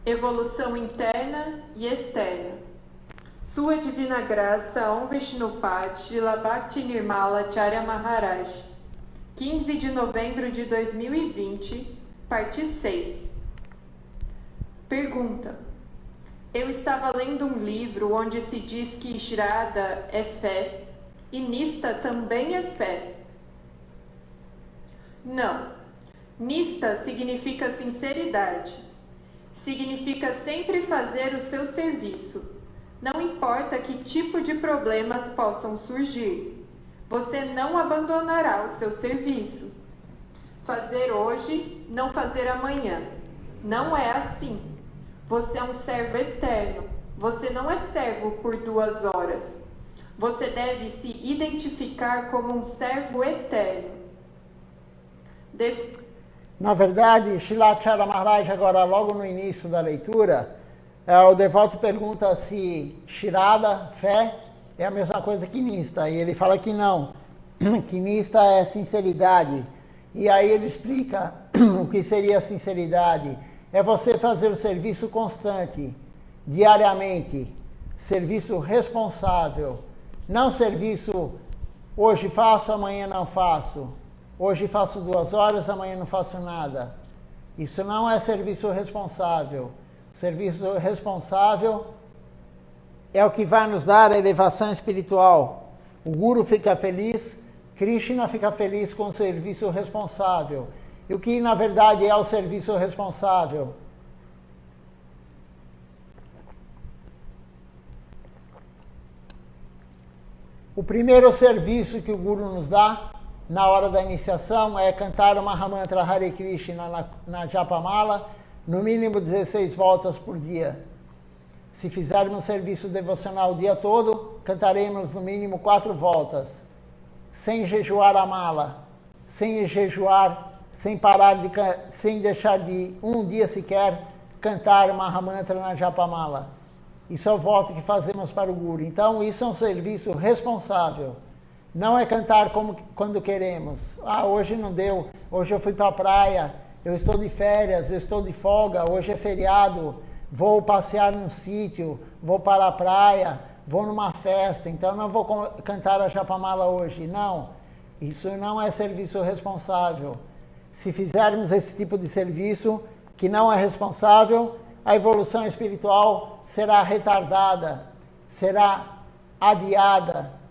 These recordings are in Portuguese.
evolução interna e externa. Sua Divina Graça Om Vishnupad Shila Bhakti Nirmala Acharya Maharaj, 15 de novembro de 2020, parte 6. Pergunta: eu estava lendo um livro onde se diz que Shraddha é fé e Nista também é fé. Não. Nista significa sinceridade. Significa sempre fazer o seu serviço. Não importa que tipo de problemas possam surgir. Você não abandonará o seu serviço. Fazer hoje, não fazer amanhã. Não é assim. Você é um servo eterno. Você não é servo por 2 horas. Você deve se identificar como um servo eterno. Na verdade, Srila Acharya Maharaj, agora logo no início da leitura, o devoto pergunta se Shraddha, fé, é a mesma coisa que Nista. E ele fala que não, que Nista é sinceridade. E aí ele explica o que seria sinceridade. É você fazer o serviço constante, diariamente, serviço responsável. Não serviço, hoje faço, amanhã não faço. Hoje faço 2 horas, amanhã não faço nada. Isso não é serviço responsável. Serviço responsável é o que vai nos dar a elevação espiritual. O Guru fica feliz, Krishna fica feliz com o serviço responsável. E o que na verdade é o serviço responsável? O primeiro serviço que o Guru nos dá na hora da iniciação é cantar o Mahamantra Hare Krishna na Japamala, no mínimo 16 voltas por dia. Se fizermos serviço devocional o dia todo, cantaremos no mínimo 4 voltas, sem jejuar a mala, sem jejuar, sem parar sem deixar de um dia sequer cantar o Mahamantra na Japamala. Isso é o voto que fazemos para o Guru. Então, isso é um serviço responsável. Não é cantar quando queremos. Hoje não deu, hoje eu fui para a praia, eu estou de férias, eu estou de folga, hoje é feriado, vou passear num sítio, vou para a praia, vou numa festa, então não vou cantar a Japamala hoje. Não, isso não é serviço responsável. Se fizermos esse tipo de serviço que não é responsável, a evolução espiritual será retardada, será adiada.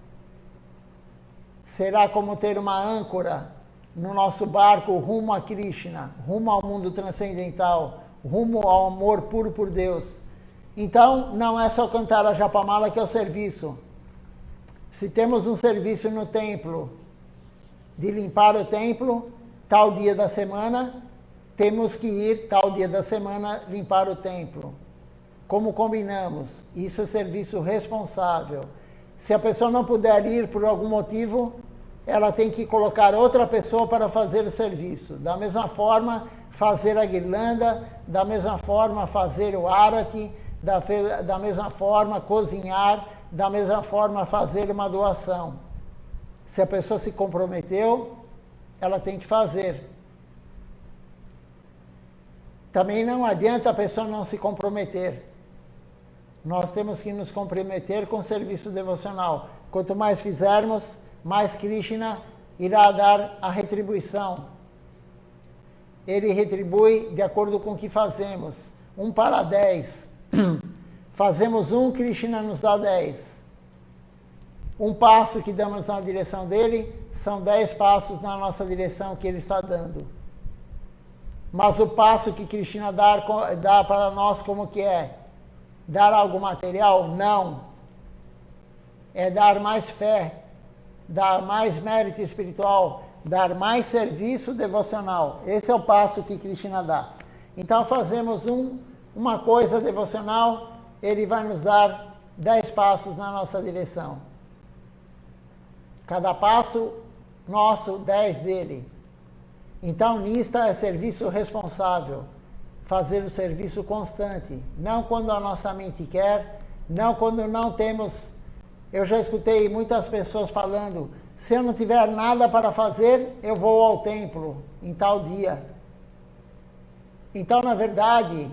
Será como ter uma âncora no nosso barco rumo a Krishna, rumo ao mundo transcendental, rumo ao amor puro por Deus. Então, não é só cantar a Japamala que é o serviço. Se temos um serviço no templo, de limpar o templo, tal dia da semana, temos que ir tal dia da semana limpar o templo. Como combinamos, isso é serviço responsável. Se a pessoa não puder ir por algum motivo, ela tem que colocar outra pessoa para fazer o serviço. Da mesma forma, fazer a guirlanda, da mesma forma, fazer o arati, da mesma forma, cozinhar, da mesma forma, fazer uma doação. Se a pessoa se comprometeu, ela tem que fazer. Também não adianta a pessoa não se comprometer. Nós temos que nos comprometer com o serviço devocional. Quanto mais fizermos, mais Krishna irá dar a retribuição. Ele retribui de acordo com o que fazemos. 1 para 10. Fazemos 1, Krishna nos dá 10. Um passo que damos na direção dele, são 10 passos na nossa direção que ele está dando. Mas o passo que Krishna dá para nós como que é? Dar algo material? Não. É dar mais fé, dar mais mérito espiritual, dar mais serviço devocional. Esse é o passo que Krishna dá. Então fazemos uma coisa devocional, ele vai nos dar 10 passos na nossa direção. Cada passo nosso, 10 dele. Então Nista é serviço responsável. Fazer o serviço constante, não quando a nossa mente quer, não quando não temos. Eu já escutei muitas pessoas falando, se eu não tiver nada para fazer, eu vou ao templo em tal dia. Então, na verdade,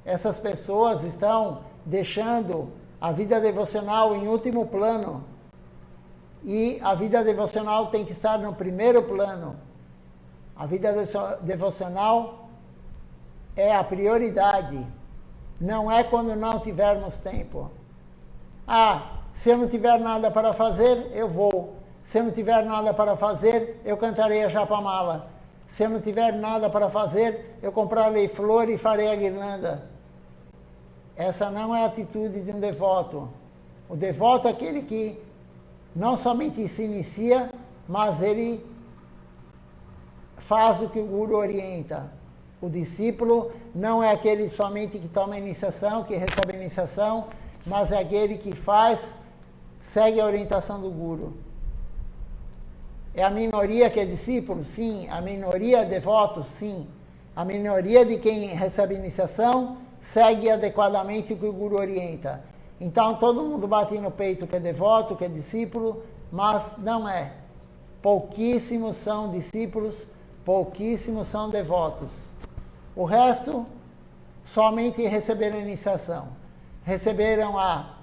essas pessoas estão deixando a vida devocional em último plano. E a vida devocional tem que estar no primeiro plano. A vida devocional é a prioridade. Não é quando não tivermos tempo. Se eu não tiver nada para fazer, eu vou. Se eu não tiver nada para fazer, eu cantarei a Japamala. Se eu não tiver nada para fazer, eu comprarei flor e farei a guirlanda. Essa não é a atitude de um devoto. O devoto é aquele que não somente se inicia, mas ele faz o que o Guru orienta. O discípulo não é aquele somente que toma a iniciação, que recebe a iniciação, mas é aquele que segue a orientação do Guru. É a minoria que é discípulo? Sim. A minoria é devoto? Sim. A minoria de quem recebe iniciação segue adequadamente o que o Guru orienta. Então todo mundo bate no peito que é devoto, que é discípulo, mas não é. Pouquíssimos são discípulos, pouquíssimos são devotos. O resto somente receberam a iniciação. Receberam a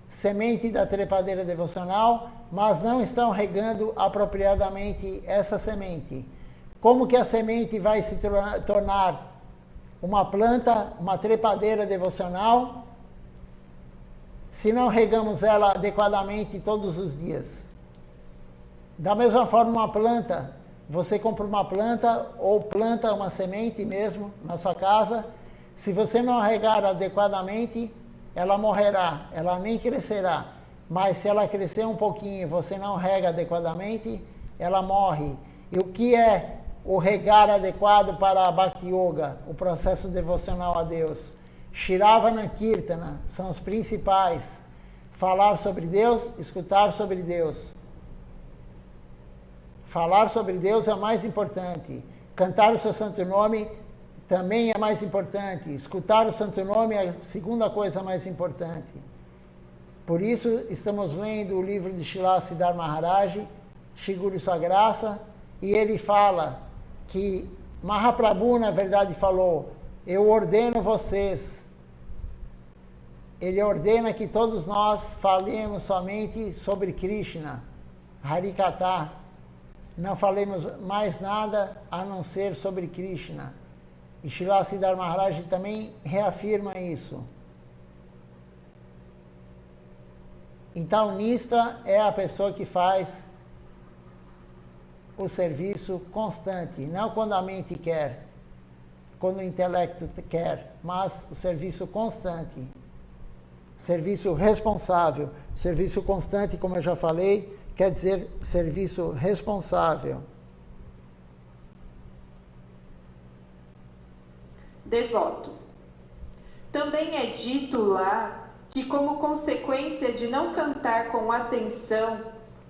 semente da trepadeira devocional, mas não estão regando apropriadamente essa semente. Como que a semente vai se tornar uma planta, uma trepadeira devocional, se não regamos ela adequadamente todos os dias? Da mesma forma, uma planta, você compra uma planta ou planta uma semente mesmo na sua casa, se você não regar adequadamente, ela morrerá, ela nem crescerá. Mas se ela crescer um pouquinho e você não rega adequadamente, ela morre. E o que é o regar adequado para a Bhakti Yoga, o processo devocional a Deus? Shiravana Kirtana são os principais. Falar sobre Deus, escutar sobre Deus. Falar sobre Deus é o mais importante. Cantar o seu santo nome também é mais importante. Escutar o santo nome é a segunda coisa mais importante. Por isso, estamos lendo o livro de Srila Siddhar Maharaj, Shri Guru Sua Graça, e ele fala que Mahaprabhu, na verdade, falou: eu ordeno vocês. Ele ordena que todos nós falemos somente sobre Krishna, Harikatha. Não falemos mais nada a não ser sobre Krishna. E Srila Siddhar Maharaj também reafirma isso. Então, Nista é a pessoa que faz o serviço constante, não quando a mente quer, quando o intelecto quer, mas o serviço constante, serviço responsável. Serviço constante, como eu já falei, quer dizer serviço responsável. Devoto. Também é dito lá que, como consequência de não cantar com atenção,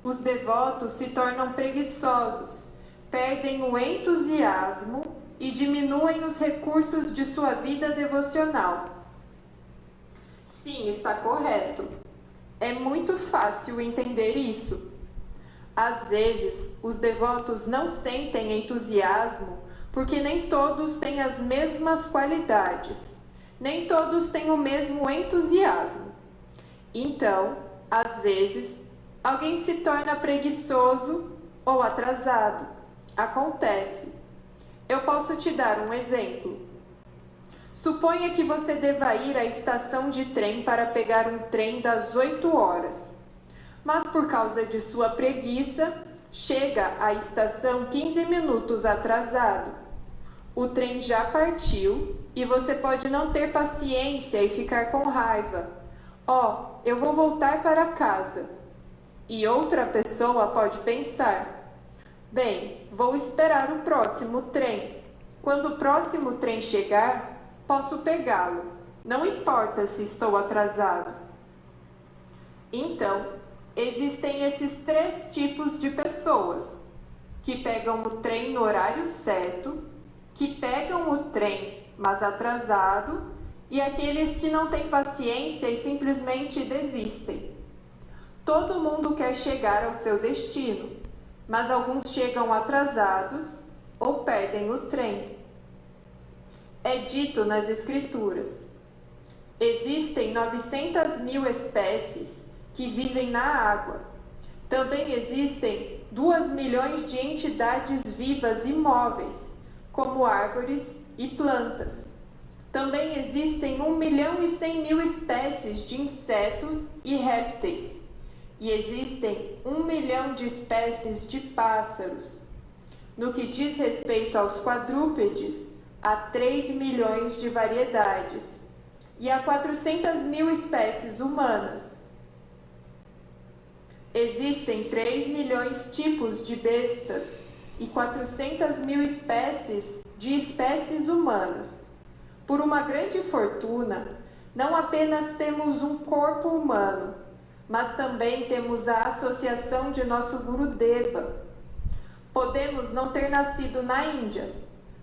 os devotos se tornam preguiçosos, perdem o entusiasmo e diminuem os recursos de sua vida devocional. Sim, está correto. É muito fácil entender isso. Às vezes, os devotos não sentem entusiasmo porque nem todos têm as mesmas qualidades. Nem todos têm o mesmo entusiasmo. Então, às vezes, alguém se torna preguiçoso ou atrasado. Acontece. Eu posso te dar um exemplo. Suponha que você deva ir à estação de trem para pegar um trem das 8 horas. Mas por causa de sua preguiça, chega à estação 15 minutos atrasado. O trem já partiu e você pode não ter paciência e ficar com raiva. Eu vou voltar para casa. E outra pessoa pode pensar: bem, vou esperar o próximo trem. Quando o próximo trem chegar, posso pegá-lo. Não importa se estou atrasado. Então, existem esses 3 tipos de pessoas: que pegam o trem no horário certo, que pegam o trem, mas atrasado, e aqueles que não têm paciência e simplesmente desistem. Todo mundo quer chegar ao seu destino, mas alguns chegam atrasados ou perdem o trem. É dito nas Escrituras: existem 900.000 espécies que vivem na água. Também existem 2 milhões de entidades vivas imóveis, como árvores e plantas. Também existem 1.100.000 espécies de insetos e répteis. E existem 1 milhão de espécies de pássaros. No que diz respeito aos quadrúpedes, há 3 milhões de variedades. E há 400.000 espécies humanas. Existem 3 milhões tipos de bestas e 400.000 espécies de espécies humanas. Por uma grande fortuna, não apenas temos um corpo humano, mas também temos a associação de nosso Gurudeva. Podemos não ter nascido na Índia,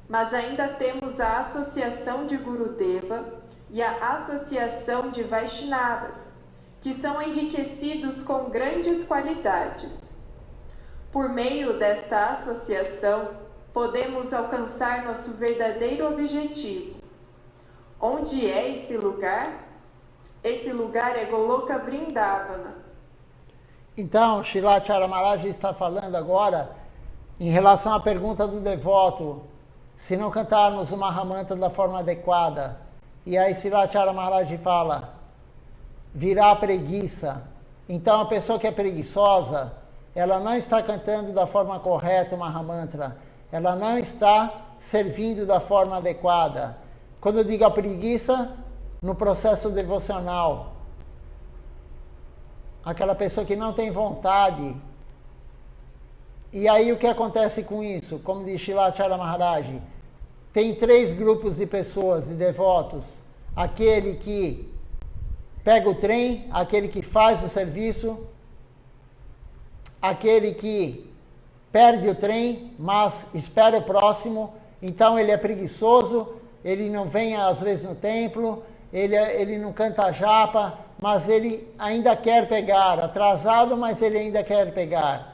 mas ainda temos a associação de Gurudeva e a associação de Vaishnavas, que são enriquecidos com grandes qualidades. Por meio desta associação, podemos alcançar nosso verdadeiro objetivo. Onde é esse lugar? Esse lugar é Goloka Vrindavana. Então, Srilacharya Maharaj está falando agora em relação à pergunta do devoto, se não cantarmos o Mahamantra da forma adequada. E aí Srilacharya Maharaj fala, virá a preguiça. Então a pessoa que é preguiçosa, ela não está cantando da forma correta o Mahamantra, ela não está servindo da forma adequada. Quando eu digo a preguiça, no processo devocional, aquela pessoa que não tem vontade. E aí o que acontece com isso? Como diz Srilacharya Maharaj, tem 3 grupos de pessoas, de devotos. Aquele que pega o trem, aquele que faz o serviço, aquele que perde o trem, mas espera o próximo. Então ele é preguiçoso, ele não vem às vezes no templo, ele não canta japa, mas ele ainda quer pegar, atrasado, mas ele ainda quer pegar.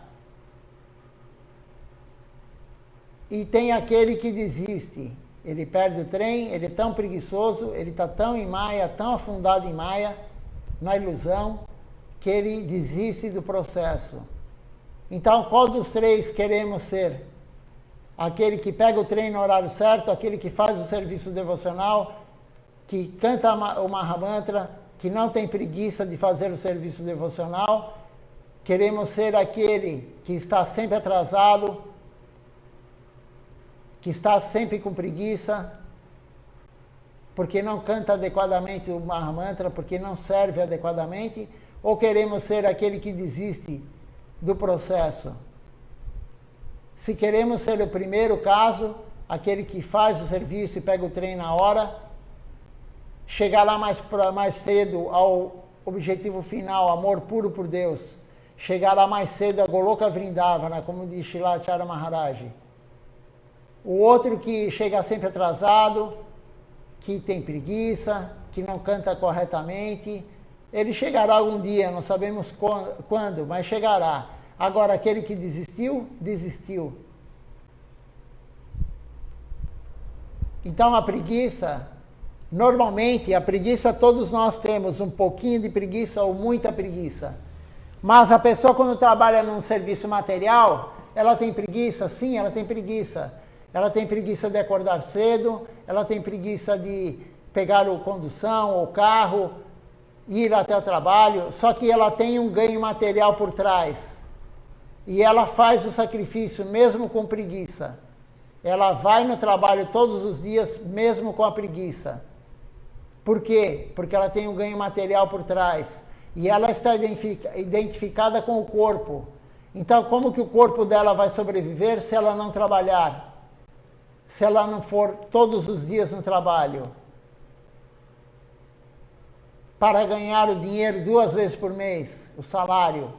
E tem aquele que desiste, ele perde o trem, ele é tão preguiçoso, ele está tão em maia, tão afundado em maia, na ilusão, que ele desiste do processo. Então, qual dos 3 queremos ser? Aquele que pega o trem no horário certo, aquele que faz o serviço devocional, que canta o Mahamantra, que não tem preguiça de fazer o serviço devocional. Queremos ser aquele que está sempre atrasado, que está sempre com preguiça, porque não canta adequadamente o Mahamantra, porque não serve adequadamente, ou queremos ser aquele que desiste do processo? Se queremos ser o primeiro caso, aquele que faz o serviço e pega o trem na hora, chegar lá mais cedo ao objetivo final, amor puro por Deus, chegar lá mais cedo a Goloka Vrindavana, como diz Srilacharya Maharaj. O outro que chega sempre atrasado, que tem preguiça, que não canta corretamente, ele chegará algum dia, não sabemos quando, mas chegará. Agora, aquele que desistiu, desistiu. Então, a preguiça, normalmente, a preguiça todos nós temos, um pouquinho de preguiça ou muita preguiça. Mas a pessoa, quando trabalha num serviço material, ela tem preguiça? Sim, ela tem preguiça. Ela tem preguiça de acordar cedo, ela tem preguiça de pegar a condução, o carro, ir até o trabalho, só que ela tem um ganho material por trás. E ela faz o sacrifício mesmo com preguiça. Ela vai no trabalho todos os dias mesmo com a preguiça. Por quê? Porque ela tem um ganho material por trás. E ela está identificada com o corpo. Então, como que o corpo dela vai sobreviver se ela não trabalhar? Se ela não for todos os dias no trabalho? Para ganhar o dinheiro 2 vezes por mês, o salário.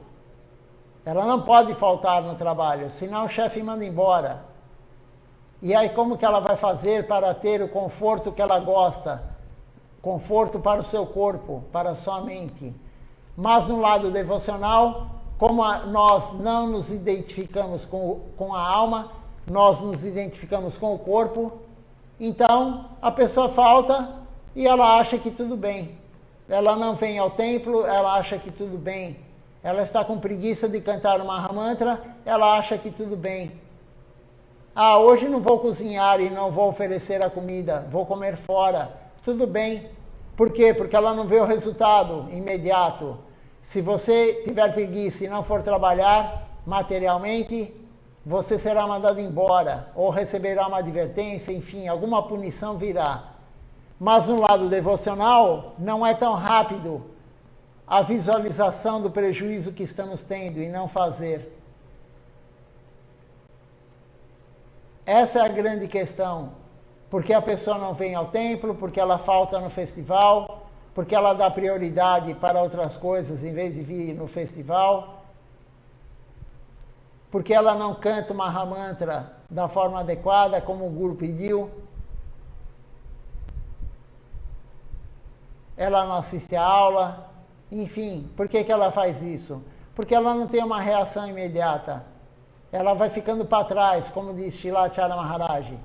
Ela não pode faltar no trabalho, senão o chefe manda embora. E aí como que ela vai fazer para ter o conforto que ela gosta? Conforto para o seu corpo, para a sua mente. Mas no lado devocional, como nós não nos identificamos com a alma, nós nos identificamos com o corpo, Então, a pessoa falta e ela acha que tudo bem. Ela não vem ao templo, ela acha que tudo bem. Ela está com preguiça de cantar o Mahamantra, ela acha que tudo bem. Ah, hoje não vou cozinhar e não vou oferecer a comida, vou comer fora. Tudo bem. Por quê? Porque ela não vê o resultado imediato. Se você tiver preguiça e não for trabalhar materialmente, você será mandado embora ou receberá uma advertência, enfim, alguma punição virá. Mas no lado devocional, não é tão rápido a visualização do prejuízo que estamos tendo e não fazer. Essa é a grande questão. Porque a pessoa não vem ao templo, porque ela falta no festival, porque ela dá prioridade para outras coisas em vez de vir no festival, porque ela não canta o Mahamantra da forma adequada, como o Guru pediu. Ela não assiste a aula. Enfim, por que ela faz isso? Porque ela não tem uma reação imediata. Ela vai ficando para trás, como diz Shilachara Maharaj.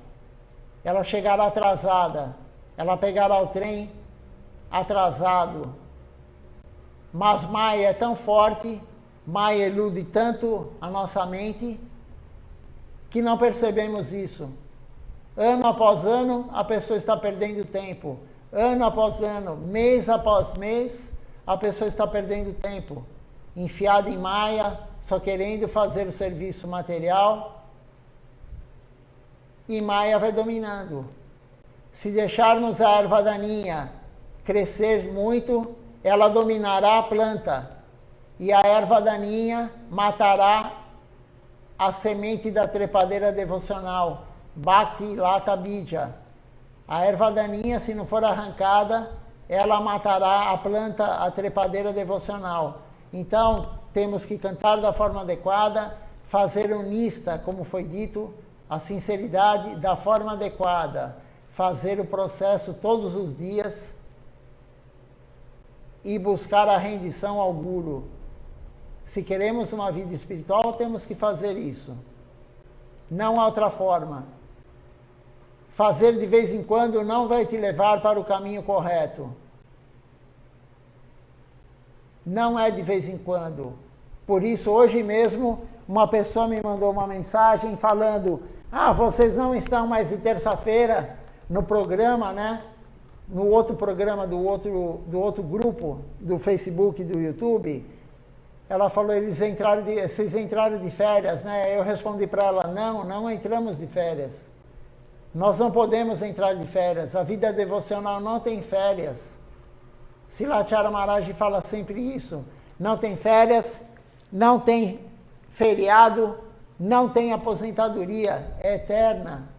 Ela chegará atrasada. Ela pegará o trem atrasado. Mas Maya é tão forte, Maya ilude tanto a nossa mente, que não percebemos isso. Ano após ano, a pessoa está perdendo tempo. Ano após ano, mês após mês, a pessoa está perdendo tempo, enfiada em Maya, só querendo fazer o serviço material, e Maya vai dominando. Se deixarmos a erva daninha crescer muito, ela dominará a planta, e a erva daninha matará a semente da trepadeira devocional, Bhakti Lata Bija. A erva daninha, se não for arrancada, ela matará a planta, a trepadeira devocional. Então, temos que cantar da forma adequada, fazer o nista, como foi dito, a sinceridade da forma adequada, fazer o processo todos os dias e buscar a rendição ao Guru. Se queremos uma vida espiritual, temos que fazer isso. Não há outra forma. Fazer de vez em quando não vai te levar para o caminho correto. Não é de vez em quando. Por isso, hoje mesmo, uma pessoa me mandou uma mensagem falando: ah, vocês não estão mais de terça-feira no programa, né? No outro programa do outro grupo, do Facebook e do YouTube. Ela falou: vocês entraram de férias, né? Eu respondi para ela: não entramos de férias. Nós não podemos entrar de férias. A vida devocional não tem férias. Shilachara Maharaj fala sempre isso. Não tem férias, não tem feriado, não tem aposentadoria. É eterna.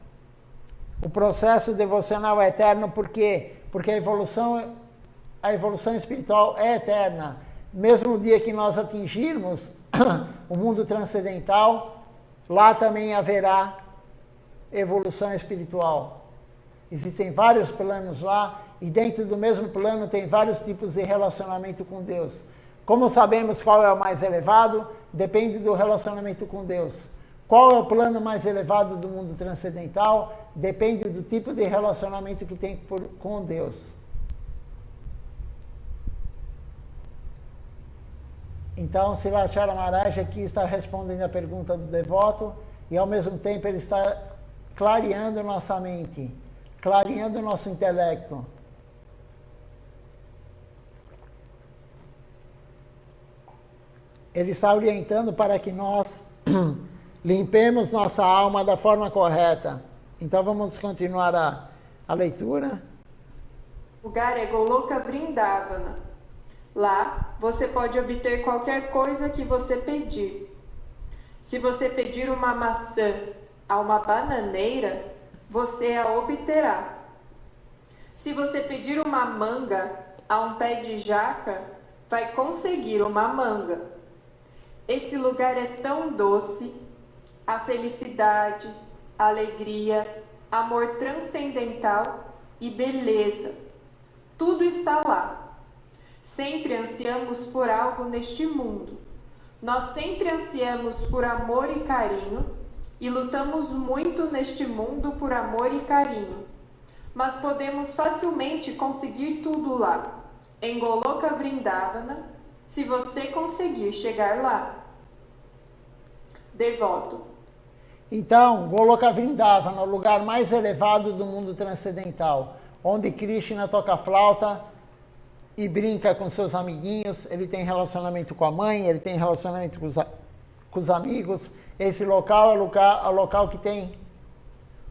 O processo devocional é eterno por quê? Porque a evolução espiritual é eterna. Mesmo no dia que nós atingirmos o mundo transcendental, lá também haverá evolução espiritual. Existem vários planos lá, e dentro do mesmo plano tem vários tipos de relacionamento com Deus. Como sabemos qual é o mais elevado? Depende do relacionamento com Deus. Qual é o plano mais elevado do mundo transcendental? Depende do tipo de relacionamento que tem com Deus. Então, Shilachara Maharaj aqui está respondendo a pergunta do devoto, e ao mesmo tempo ele está clareando nossa mente, clareando nosso intelecto. Ele está orientando para que nós limpemos nossa alma da forma correta. Então vamos continuar a leitura. O lugar é Goloka Vrindavana. Lá você pode obter qualquer coisa que você pedir. Se você pedir uma maçã a uma bananeira, você a obterá. Se você pedir uma manga a um pé de jaca, vai conseguir uma manga. Esse lugar é tão doce, a felicidade, alegria, amor transcendental e beleza. Tudo está lá. Sempre ansiamos por algo neste mundo. Nós sempre ansiamos por amor e carinho e lutamos muito neste mundo por amor e carinho. mas podemos facilmente conseguir tudo lá, em Goloka Vrindavana, se você conseguir chegar lá. Devoto. Então, Goloka Vrindavana, o lugar mais elevado do mundo transcendental, onde Krishna toca flauta e brinca com seus amiguinhos, ele tem relacionamento com a mãe, ele tem relacionamento com os amigos. Esse local é o local que tem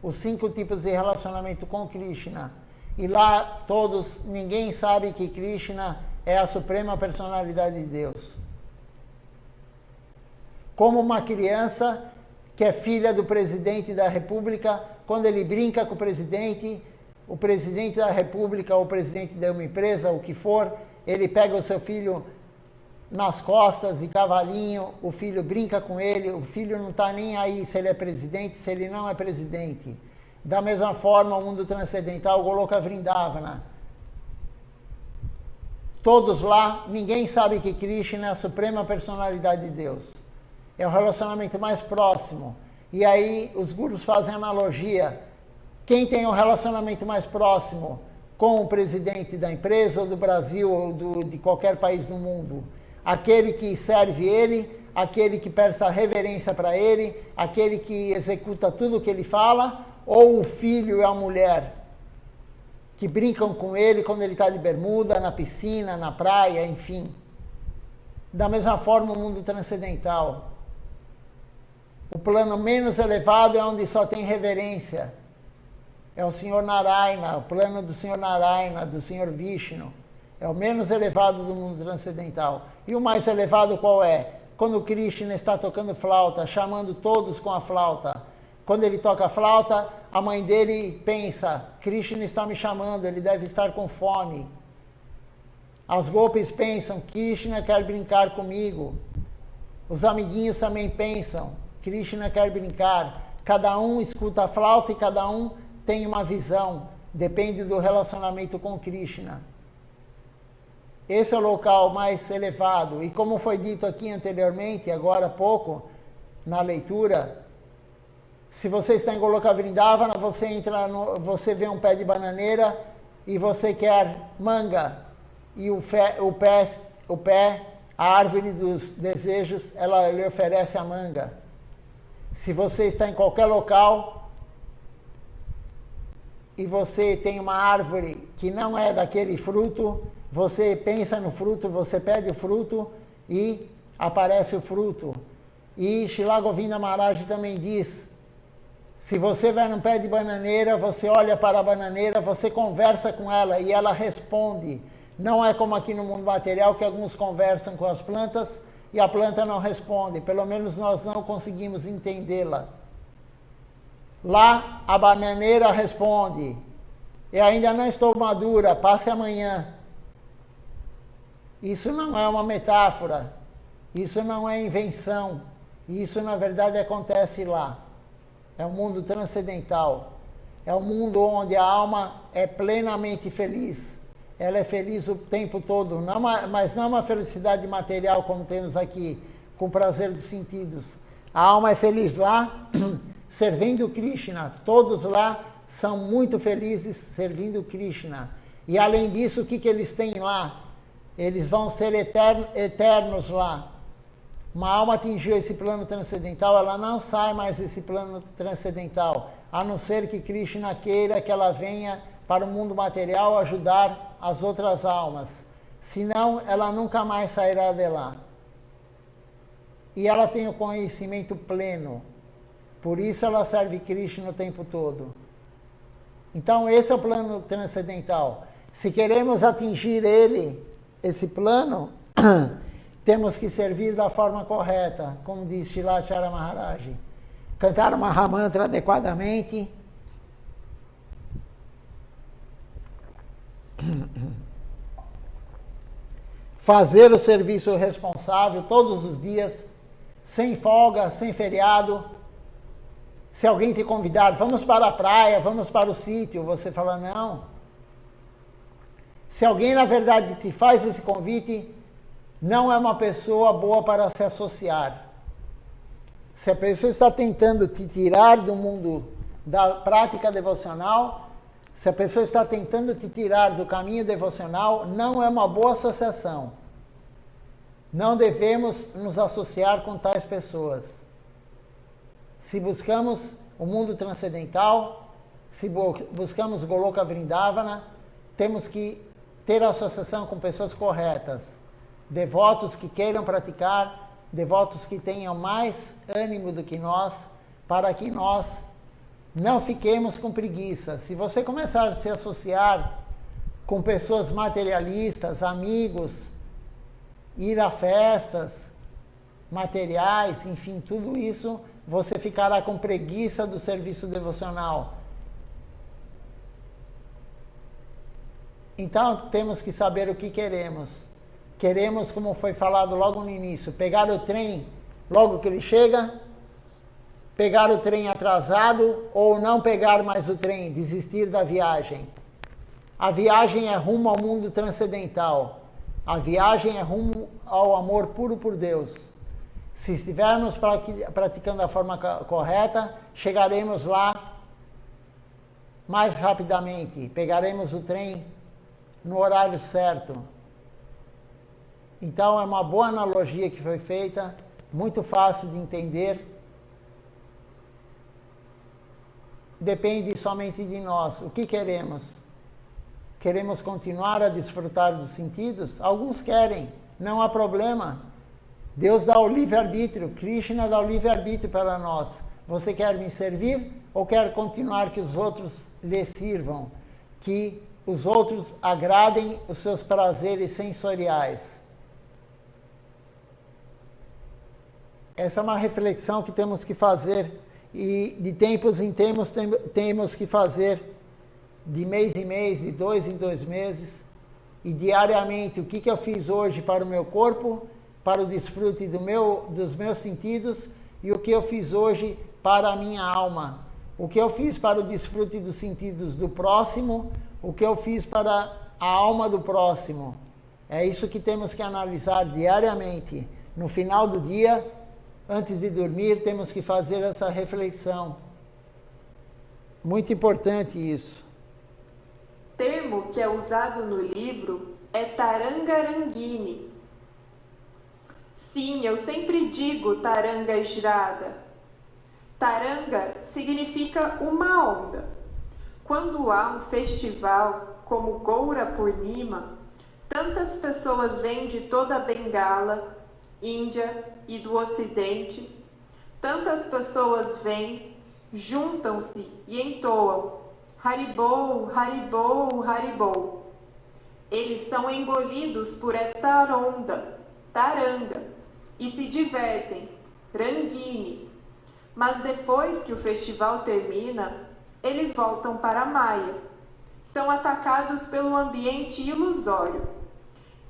os 5 tipos de relacionamento com Krishna. E lá ninguém sabe que Krishna é a suprema personalidade de Deus. Como uma criança que é filha do presidente da República, quando ele brinca com o presidente da República ou o presidente de uma empresa, o que for, ele pega o seu filho nas costas de cavalinho, o filho brinca com ele, o filho não está nem aí se ele é presidente, se ele não é presidente. Da mesma forma, o mundo transcendental, Goloka Vrindavana. Todos lá, ninguém sabe que Krishna é a suprema personalidade de Deus. É o relacionamento mais próximo. E aí os gurus fazem analogia. Quem tem o relacionamento mais próximo com o presidente da empresa, ou do Brasil, ou de qualquer país do mundo? Aquele que serve ele, aquele que presta reverência para ele, aquele que executa tudo o que ele fala, ou o filho e a mulher que brincam com ele quando ele está de bermuda, na piscina, na praia, enfim. Da mesma forma, o mundo transcendental. O plano menos elevado é onde só tem reverência. É o Senhor Narayana, o plano do Senhor Narayana, do Senhor Vishnu. É o menos elevado do mundo transcendental. E o mais elevado qual é? Quando Krishna está tocando flauta, chamando todos com a flauta. Quando ele toca a flauta, a mãe dele pensa, Krishna está me chamando, ele deve estar com fome. As gopis pensam, Krishna quer brincar comigo. Os amiguinhos também pensam, Krishna quer brincar. Cada um escuta a flauta e cada um tem uma visão. Depende do relacionamento com Krishna. Esse é o local mais elevado. E como foi dito aqui anteriormente, agora há pouco, na leitura, se você está em Goloka Vrindavana, você vê um pé de bananeira e você quer manga. E o pé, a árvore dos desejos, ela lhe oferece a manga. Se você está em qualquer local e você tem uma árvore que não é daquele fruto, você pensa no fruto, você pede o fruto e aparece o fruto. E Srila Govinda Maharaj também diz, se você vai num pé de bananeira, você olha para a bananeira, você conversa com ela e ela responde. Não é como aqui no mundo material que alguns conversam com as plantas e a planta não responde. Pelo menos nós não conseguimos entendê-la. Lá a bananeira responde. Eu ainda não estou madura, passe amanhã. Isso não é uma metáfora. Isso não é invenção. Isso na verdade acontece lá. É um mundo transcendental. É um mundo onde a alma é plenamente feliz. Ela é feliz o tempo todo, mas não uma felicidade material como temos aqui, com prazer dos sentidos. A alma é feliz lá, servindo Krishna. Todos lá são muito felizes servindo Krishna. E além disso, o que eles têm lá? Eles vão ser eternos lá. Uma alma atingiu esse plano transcendental, ela não sai mais desse plano transcendental, a não ser que Krishna queira que ela venha para o mundo material ajudar as outras almas. Senão, ela nunca mais sairá de lá. E ela tem o conhecimento pleno. Por isso ela serve Krishna o tempo todo. Então, esse é o plano transcendental. Se queremos atingir esse plano, temos que servir da forma correta, como diz Shilacharya Maharaj. Cantar o Mahamantra adequadamente. Fazer o serviço responsável todos os dias, sem folga, sem feriado. Se alguém te convidar, vamos para a praia, vamos para o sítio, você fala não. Se alguém na verdade te faz esse convite, não é uma pessoa boa para se associar. Se a pessoa está tentando te tirar do mundo da prática devocional, Se a pessoa está tentando te tirar do caminho devocional, não é uma boa associação. Não devemos nos associar com tais pessoas. Se buscamos o mundo transcendental, se buscamos Goloka Vrindavana, temos que ter associação com pessoas corretas, devotos que queiram praticar, devotos que tenham mais ânimo do que nós, para que nós não fiquemos com preguiça. Se você começar a se associar com pessoas materialistas, amigos, ir a festas, materiais, enfim, tudo isso, você ficará com preguiça do serviço devocional. Então, temos que saber o que queremos. Queremos, como foi falado logo no início, pegar o trem logo que ele chega, pegar o trem atrasado ou não pegar mais o trem, desistir da viagem. A viagem é rumo ao mundo transcendental. A viagem é rumo ao amor puro por Deus. Se estivermos praticando da forma correta, chegaremos lá mais rapidamente. Pegaremos o trem no horário certo. Então é uma boa analogia que foi feita, muito fácil de entender. Depende somente de nós. O que queremos? Queremos continuar a desfrutar dos sentidos? Alguns querem, não há problema. Deus dá o livre-arbítrio, Krishna dá o livre-arbítrio para nós. Você quer me servir ou quer continuar que os outros lhe sirvam? Que os outros agradem os seus prazeres sensoriais? Essa é uma reflexão que temos que fazer. E de tempos em tempos temos que fazer, de mês em mês, de 2 em 2 meses, e diariamente, o que eu fiz hoje para o meu corpo, para o desfrute dos meus sentidos, e o que eu fiz hoje para a minha alma. O que eu fiz para o desfrute dos sentidos do próximo, o que eu fiz para a alma do próximo. É isso que temos que analisar diariamente. No final do dia, antes de dormir, temos que fazer essa reflexão. Muito importante isso. Termo que é usado no livro é Tarangarangini. Sim, eu sempre digo Taranga Ejrada. Taranga significa uma onda. Quando há um festival como Goura Purnima, tantas pessoas vêm de toda a Bengala, Índia e do Ocidente. Tantas pessoas vêm, juntam-se e entoam Haribol, Haribol, Haribol. Eles são engolidos por esta onda, Taranga, e se divertem, Rangini. Mas depois que o festival termina, eles voltam para a Maya. São atacados pelo ambiente ilusório.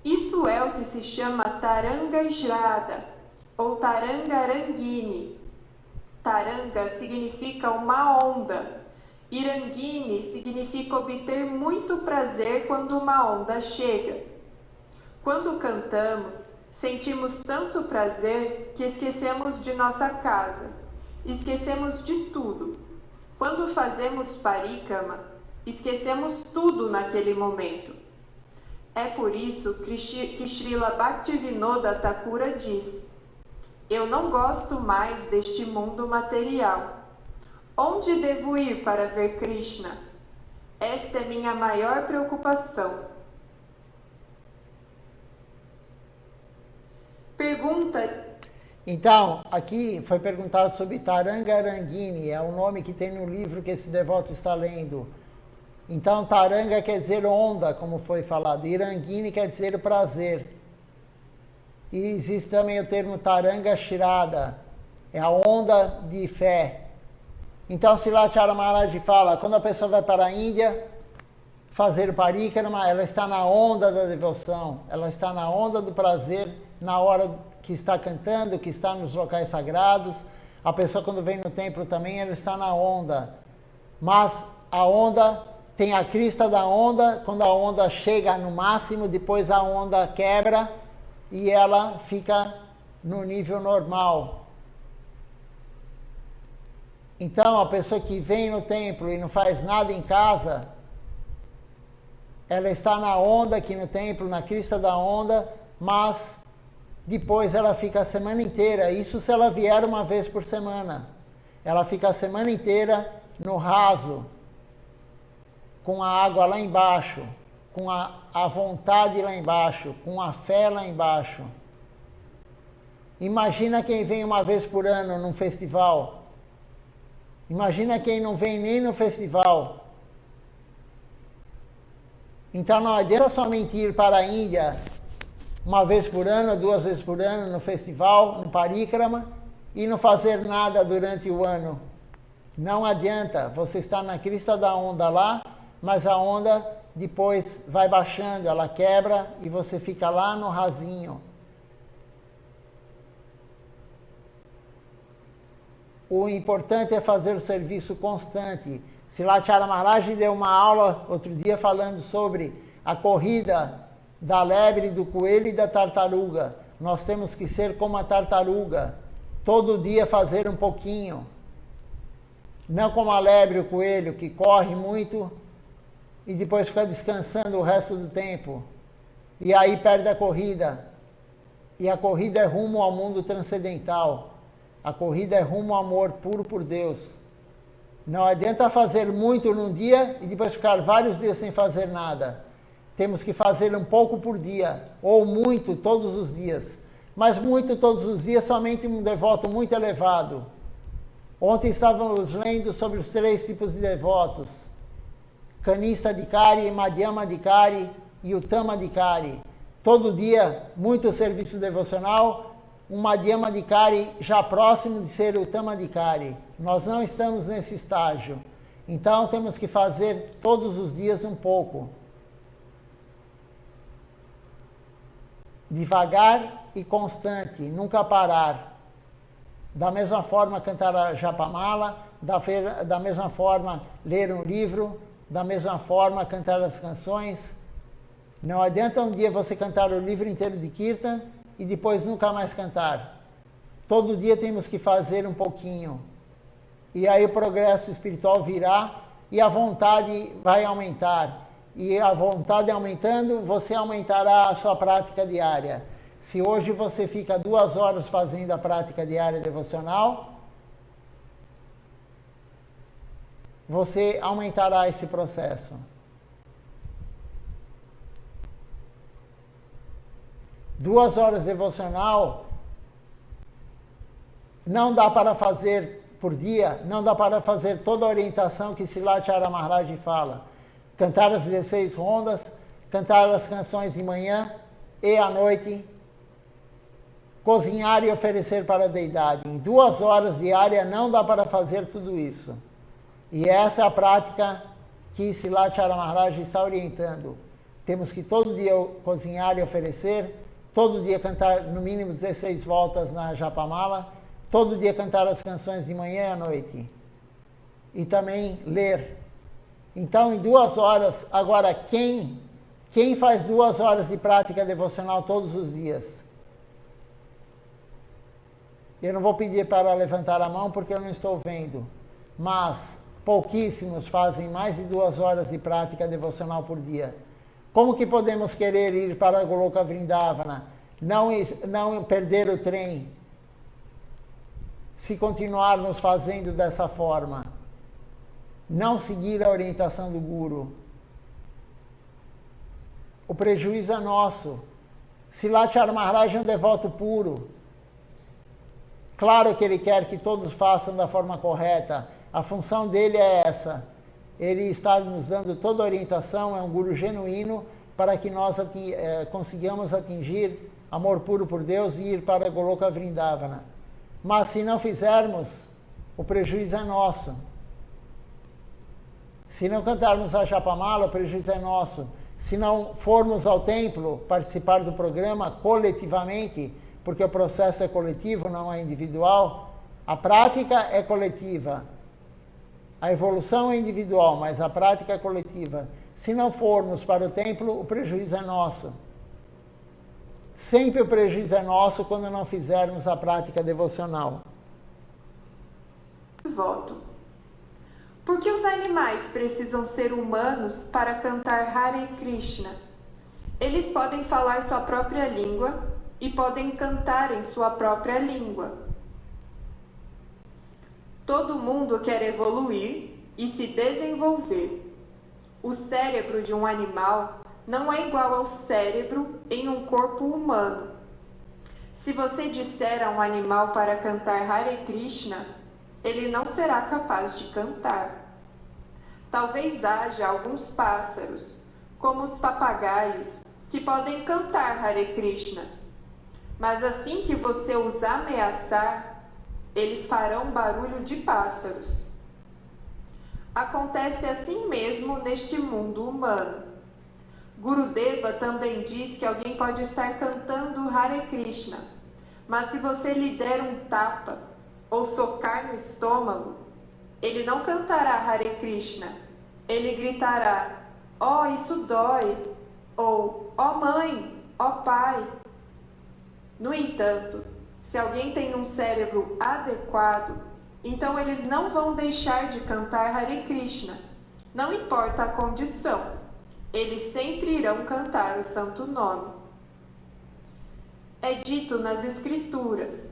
Isso é o que se chama Taranga Ejrada, ou Tarangarangini. Taranga significa uma onda. Irangini significa obter muito prazer quando uma onda chega. Quando cantamos, sentimos tanto prazer que esquecemos de nossa casa, esquecemos de tudo. Quando fazemos parikrama, esquecemos tudo naquele momento. É por isso que Srila Bhaktivinoda Thakura diz: eu não gosto mais deste mundo material. Onde devo ir para ver Krishna? Esta é minha maior preocupação. Pergunta. Então, aqui foi perguntado sobre Tarangarangini, é o nome que tem no livro que esse devoto está lendo. Então, Taranga quer dizer onda, como foi falado. Irangini quer dizer o prazer. E existe também o termo Taranga Shirada, é a onda de fé. Então, Silachara Maharaj fala, quando a pessoa vai para a Índia fazer o parikrama, ela está na onda da devoção, ela está na onda do prazer, na hora que está cantando, que está nos locais sagrados. A pessoa, quando vem no templo também, ela está na onda. Mas a onda tem a crista da onda, quando a onda chega no máximo, depois a onda quebra e ela fica no nível normal. Então, a pessoa que vem no templo e não faz nada em casa, ela está na onda aqui no templo, na crista da onda, mas depois ela fica a semana inteira. Isso se ela vier uma vez por semana. Ela fica a semana inteira no raso, com a água lá embaixo, com a vontade lá embaixo, com a fé lá embaixo. Imagina quem vem uma vez por ano num festival. Imagina quem não vem nem no festival. Então não adianta somente ir para a Índia uma vez por ano, 2 vezes por ano, no festival, no parikrama, e não fazer nada durante o ano. Não adianta, você está na crista da onda lá, mas a onda depois vai baixando, ela quebra e você fica lá no rasinho. O importante é fazer o serviço constante. Silathyara Maharaj deu uma aula outro dia falando sobre a corrida da lebre, do coelho e da tartaruga. Nós temos que ser como a tartaruga, todo dia fazer um pouquinho. Não como a lebre e o coelho, que corre muito e depois fica descansando o resto do tempo. E aí perde a corrida. E a corrida é rumo ao mundo transcendental. A corrida é rumo ao amor puro por Deus. Não adianta fazer muito num dia e depois ficar vários dias sem fazer nada. Temos que fazer um pouco por dia, ou muito todos os dias. Mas muito todos os dias, somente um devoto muito elevado. Ontem estávamos lendo sobre os 3 tipos de devotos. Kanista Adhikari, Madhyama Adhikari e Uttama Adhikari. Todo dia, muito serviço devocional. Um Madhyama Adhikari já próximo de ser o Uttama Adhikari. Nós não estamos nesse estágio. Então temos que fazer todos os dias um pouco. Devagar e constante, nunca parar. Da mesma forma cantar a Japamala, da mesma forma ler um livro, da mesma forma cantar as canções. Não adianta um dia você cantar o livro inteiro de Kirtan e depois nunca mais cantar. Todo dia temos que fazer um pouquinho. E aí o progresso espiritual virá e a vontade vai aumentar. E a vontade aumentando, você aumentará a sua prática diária. Se hoje você fica 2 horas fazendo a prática diária devocional, você aumentará esse processo. Duas horas devocional não dá para fazer por dia, não dá para fazer toda a orientação que Silathyara Maharaj fala. Cantar as 16 rondas, cantar as canções de manhã e à noite, cozinhar e oferecer para a deidade. Em 2 horas diárias não dá para fazer tudo isso. E essa é a prática que Silathyara Maharaj está orientando. Temos que todo dia cozinhar e oferecer, todo dia cantar no mínimo 16 voltas na Japamala, todo dia cantar as canções de manhã e à noite. E também ler. Então, em 2 horas, agora quem faz 2 horas de prática devocional todos os dias? Eu não vou pedir para levantar a mão porque eu não estou vendo, mas pouquíssimos fazem mais de 2 horas de prática devocional por dia. Como que podemos querer ir para Goloka Vrindavana, não perder o trem, se continuarmos fazendo dessa forma? Não seguir a orientação do Guru. O prejuízo é nosso. Silathyara Maharaj é um devoto puro. Claro que ele quer que todos façam da forma correta. A função dele é essa. Ele está nos dando toda a orientação, é um Guru genuíno, para que nós consigamos atingir amor puro por Deus e ir para Goloka Vrindavana. Mas se não fizermos, o prejuízo é nosso. Se não cantarmos a Japamala, o prejuízo é nosso. Se não formos ao templo participar do programa coletivamente, porque o processo é coletivo, não é individual, a prática é coletiva. A evolução é individual, mas a prática é coletiva. Se não formos para o templo, o prejuízo é nosso. Sempre o prejuízo é nosso quando não fizermos a prática devocional. Voto. Por que os animais precisam ser humanos para cantar Hare Krishna? Eles podem falar sua própria língua e podem cantar em sua própria língua. Todo mundo quer evoluir e se desenvolver. O cérebro de um animal não é igual ao cérebro em um corpo humano. Se você disser a um animal para cantar Hare Krishna, ele não será capaz de cantar. Talvez haja alguns pássaros, como os papagaios, que podem cantar Hare Krishna. Mas assim que você os ameaçar, eles farão barulho de pássaros. Acontece assim mesmo neste mundo humano. Gurudeva também diz que alguém pode estar cantando Hare Krishna, mas se você lhe der um tapa ou socar no estômago, ele não cantará Hare Krishna. Ele gritará: "Oh, isso dói!" ou "Oh mãe, oh pai!" No entanto, se alguém tem um cérebro adequado, então eles não vão deixar de cantar Hare Krishna. Não importa a condição, eles sempre irão cantar o santo nome. É dito nas escrituras: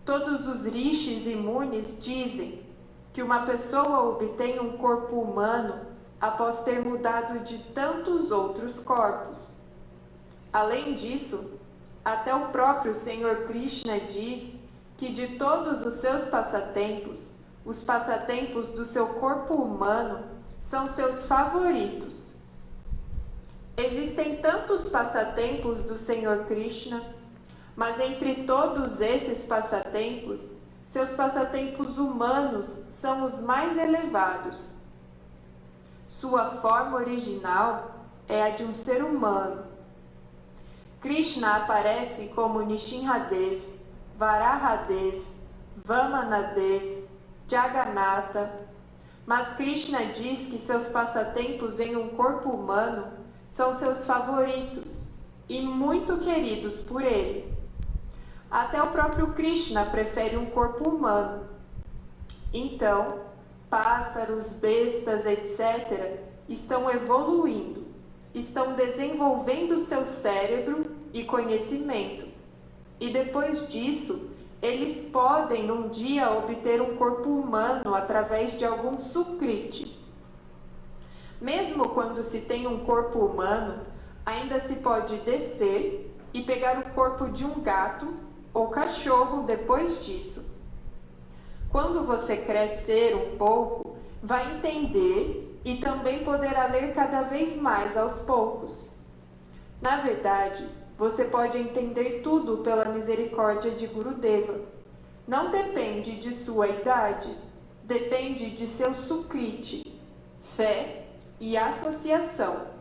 todos os rishis e munis dizem que uma pessoa obtém um corpo humano após ter mudado de tantos outros corpos. Além disso, até o próprio Senhor Krishna diz que de todos os seus passatempos, os passatempos do seu corpo humano são seus favoritos. Existem tantos passatempos do Senhor Krishna, mas entre todos esses passatempos, seus passatempos humanos são os mais elevados. Sua forma original é a de um ser humano. Krishna aparece como Nishinhadev, Varahadev, Vamanadev, Jagannatha, mas Krishna diz que seus passatempos em um corpo humano são seus favoritos e muito queridos por ele. Até o próprio Krishna prefere um corpo humano. Então, pássaros, bestas, etc., estão evoluindo, estão desenvolvendo seu cérebro e conhecimento. E depois disso, eles podem um dia obter um corpo humano através de algum sukriti. Mesmo quando se tem um corpo humano, ainda se pode descer e pegar o corpo de um gato ou cachorro depois disso. Quando você crescer um pouco, vai entender e também poderá ler cada vez mais aos poucos. Na verdade, você pode entender tudo pela misericórdia de Gurudeva. Não depende de sua idade, depende de seu sukriti, fé e associação.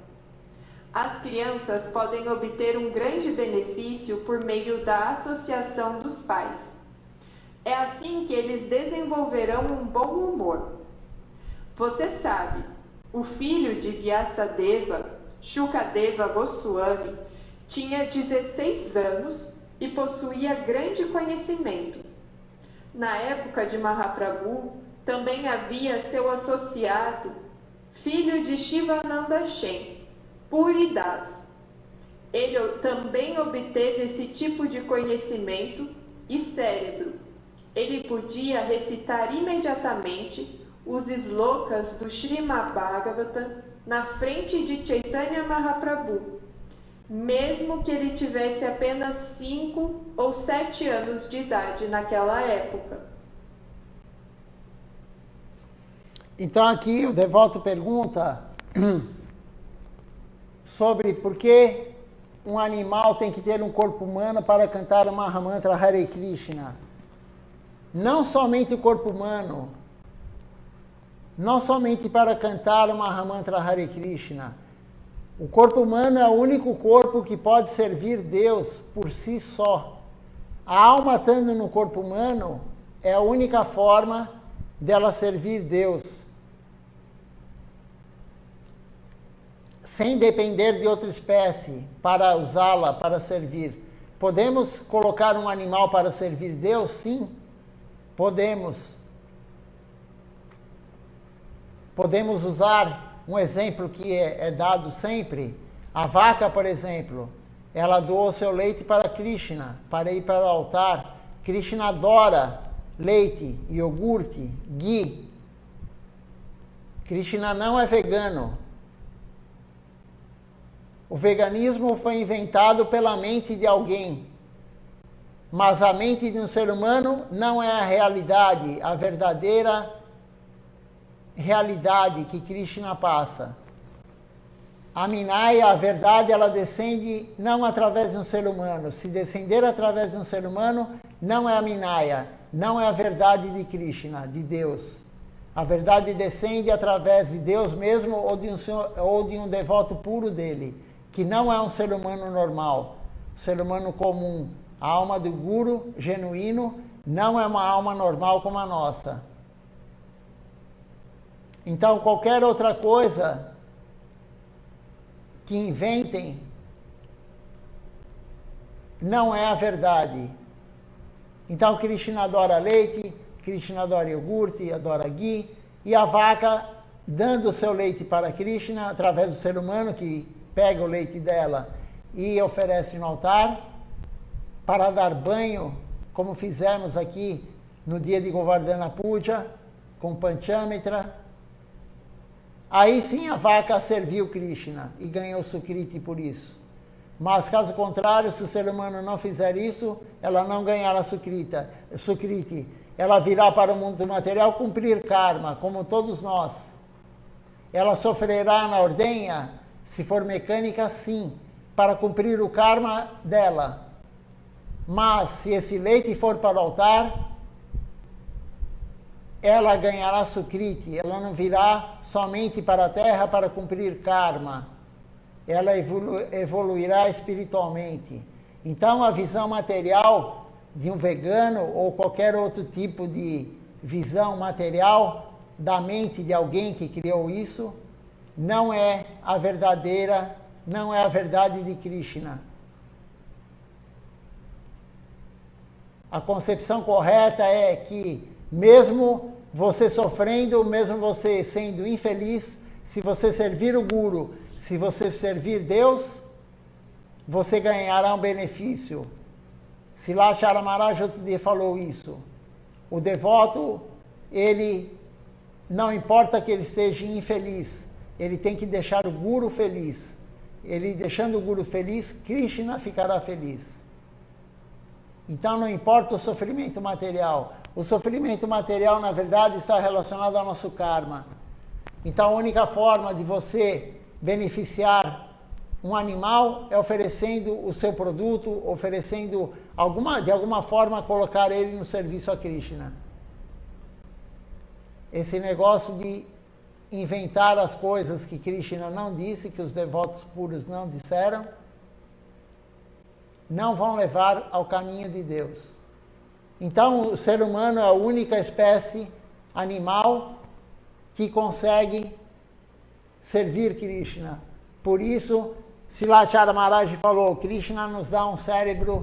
As crianças podem obter um grande benefício por meio da associação dos pais. É assim que eles desenvolverão um bom humor. Você sabe, o filho de Vyasadeva, Shukadeva Goswami, tinha 16 anos e possuía grande conhecimento. Na época de Mahaprabhu, também havia seu associado, filho de Shivananda Shen, Puri Das. Ele também obteve esse tipo de conhecimento e cérebro. Ele podia recitar imediatamente os slokas do Srimad Bhagavatam na frente de Chaitanya Mahaprabhu, mesmo que ele tivesse apenas 5 ou 7 anos de idade naquela época. Então aqui o devoto pergunta sobre por que um animal tem que ter um corpo humano para cantar o Mahamantra Hare Krishna. Não somente o corpo humano, não somente para cantar o Mahamantra Hare Krishna. O corpo humano é o único corpo que pode servir Deus por si só. A alma estando no corpo humano é a única forma dela servir Deus, sem depender de outra espécie para usá-la, para servir. Podemos colocar um animal para servir Deus? Sim, podemos. Podemos usar um exemplo que é dado sempre. A vaca, por exemplo, ela doou seu leite para Krishna, para ir para o altar. Krishna adora leite, iogurte, ghee. Krishna não é vegano. O veganismo foi inventado pela mente de alguém. Mas a mente de um ser humano não é a realidade, a verdadeira realidade que Krishna passa. A Minaya, a verdade, ela descende não através de um ser humano. Se descender através de um ser humano, não é a Minaya, não é a verdade de Krishna, de Deus. A verdade descende através de Deus mesmo ou de um devoto puro dele, que não é um ser humano normal, um ser humano comum. A alma do Guru, genuíno, não é uma alma normal como a nossa. Então, qualquer outra coisa que inventem não é a verdade. Então, Krishna adora leite, Krishna adora iogurte, adora ghee, e a vaca, dando o seu leite para Krishna, através do ser humano que pega o leite dela e oferece no altar, para dar banho, como fizemos aqui no dia de Govardhana Puja, com Panchamitra. Aí sim a vaca serviu Krishna e ganhou Sukriti por isso. Mas caso contrário, se o ser humano não fizer isso, ela não ganhará Sukriti. Ela virá para o mundo material cumprir karma, como todos nós. Ela sofrerá na ordenha, se for mecânica, sim, para cumprir o karma dela. Mas se esse leite for para o altar, ela ganhará Sukriti, ela não virá somente para a terra para cumprir karma, ela evoluirá espiritualmente. Então a visão material de um vegano ou qualquer outro tipo de visão material da mente de alguém que criou isso, não é a verdadeira, não é a verdade de Krishna. A concepção correta é que, mesmo você sofrendo, mesmo você sendo infeliz, se você servir o Guru, se você servir Deus, você ganhará um benefício. Silachara Maharaj outro dia falou isso. O devoto, ele não importa que ele esteja infeliz, ele tem que deixar o Guru feliz. Ele deixando o Guru feliz, Krishna ficará feliz. Então não importa o sofrimento material. O sofrimento material, na verdade, está relacionado ao nosso karma. Então a única forma de você beneficiar um animal é oferecendo o seu produto, oferecendo de alguma forma colocar ele no serviço a Krishna. Esse negócio de inventar as coisas que Krishna não disse, que os devotos puros não disseram, não vão levar ao caminho de Deus. Então, o ser humano é a única espécie animal que consegue servir Krishna. Por isso, Silachara Maharaj falou, Krishna nos dá um cérebro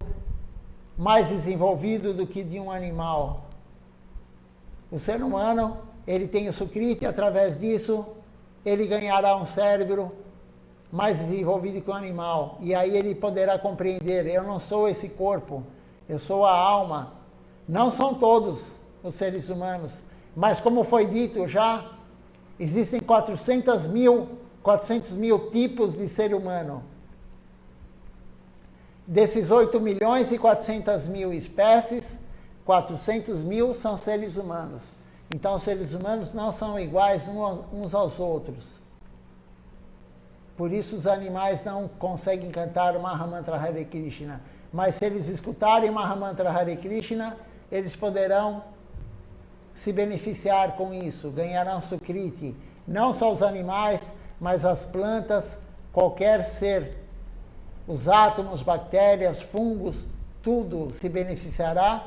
mais desenvolvido do que de um animal. O ser humano, ele tem o Sukriti, através disso, ele ganhará um cérebro mais desenvolvido que o animal. E aí ele poderá compreender, eu não sou esse corpo, eu sou a alma. Não são todos os seres humanos, mas como foi dito já, existem 400 mil tipos de ser humano. Desses 8 milhões e 400 mil espécies, 400 mil são seres humanos. Então os seres humanos não são iguais uns aos outros. Por isso os animais não conseguem cantar o Mahamantra Hare Krishna. Mas se eles escutarem o Mahamantra Hare Krishna, eles poderão se beneficiar com isso, ganharão Sukriti. Não só os animais, mas as plantas, qualquer ser, os átomos, bactérias, fungos, tudo se beneficiará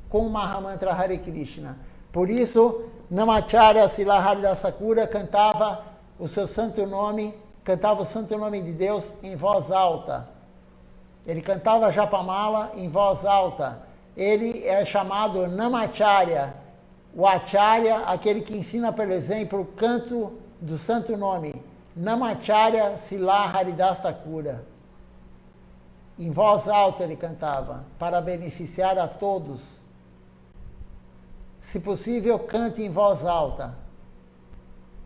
com o Mahamantra Hare Krishna. Por isso, Namacharya Silaharida Sakura cantava o seu santo nome, cantava o santo nome de Deus em voz alta. Ele cantava Japamala em voz alta. Ele é chamado Namacharya, O Acharya, aquele que ensina, por exemplo, o canto do santo nome, Namacharya Sila Haridas Thakura. Em voz alta ele cantava, para beneficiar a todos. Se possível, cante em voz alta.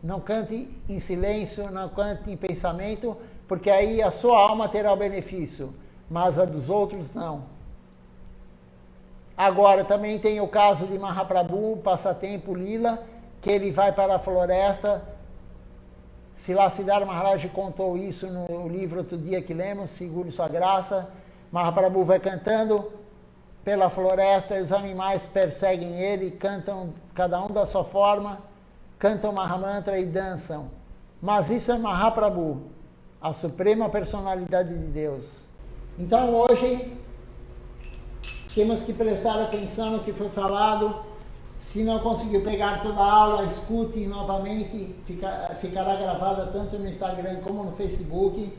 Não cante em silêncio, não cante em pensamento, porque aí a sua alma terá o benefício, mas a dos outros não. Agora, também tem o caso de Mahaprabhu, passatempo Lila, que ele vai para a floresta. Siddhar Maharaj contou isso no livro outro dia que lemos, Segure Sua Graça. Mahaprabhu vai cantando pela floresta, os animais perseguem ele, cantam cada um da sua forma, cantam Mahamantra e dançam. Mas isso é Mahaprabhu, a suprema personalidade de Deus. Então hoje temos que prestar atenção no que foi falado. Se não conseguiu pegar toda a aula, escute novamente, ficará gravada tanto no Instagram como no Facebook.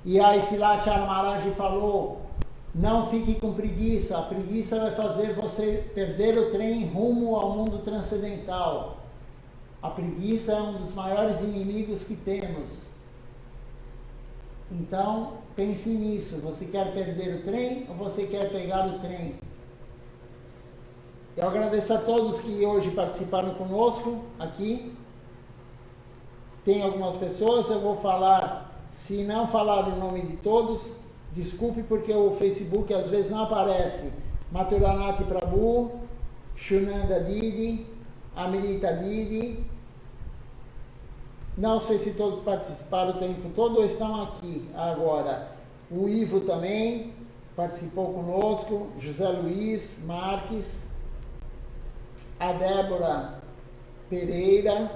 E aí Silacharya Maharaj falou, não fique com preguiça, a preguiça vai fazer você perder o trem rumo ao mundo transcendental. A preguiça é um dos maiores inimigos que temos. Então, pense nisso, você quer perder o trem ou você quer pegar o trem? Eu agradeço a todos que hoje participaram conosco aqui. Tem algumas pessoas, eu vou falar, se não falar o nome de todos, desculpe porque o Facebook às vezes não aparece. Mathuranati Prabhu, Shunanda Didi, Amrita Didi. Não sei se todos participaram o tempo todo ou estão aqui agora. O Ivo também participou conosco, José Luiz Marques, a Débora Pereira,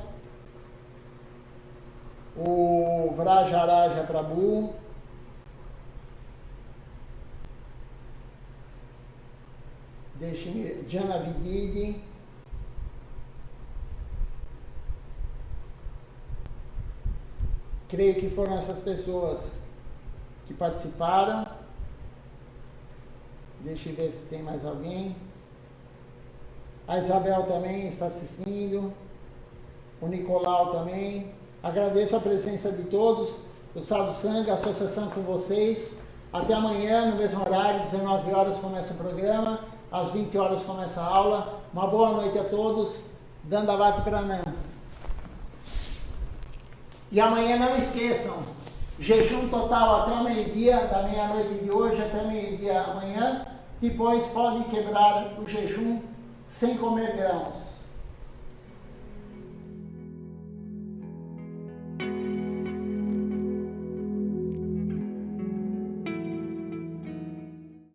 o Vrajaraja Prabhu, Jana Vididi, creio que foram essas pessoas que participaram. Deixa eu ver se tem mais alguém. A Isabel também está assistindo. O Nicolau também. Agradeço a presença de todos. O Sadhu Sangha, a associação com vocês. Até amanhã, no mesmo horário, 19 horas começa o programa. Às 20 horas começa a aula. Uma boa noite a todos. Dandavati Pranam. E amanhã não esqueçam, jejum total até meio-dia, da meia-noite de hoje até meio-dia amanhã. Depois pode quebrar o jejum sem comer grãos.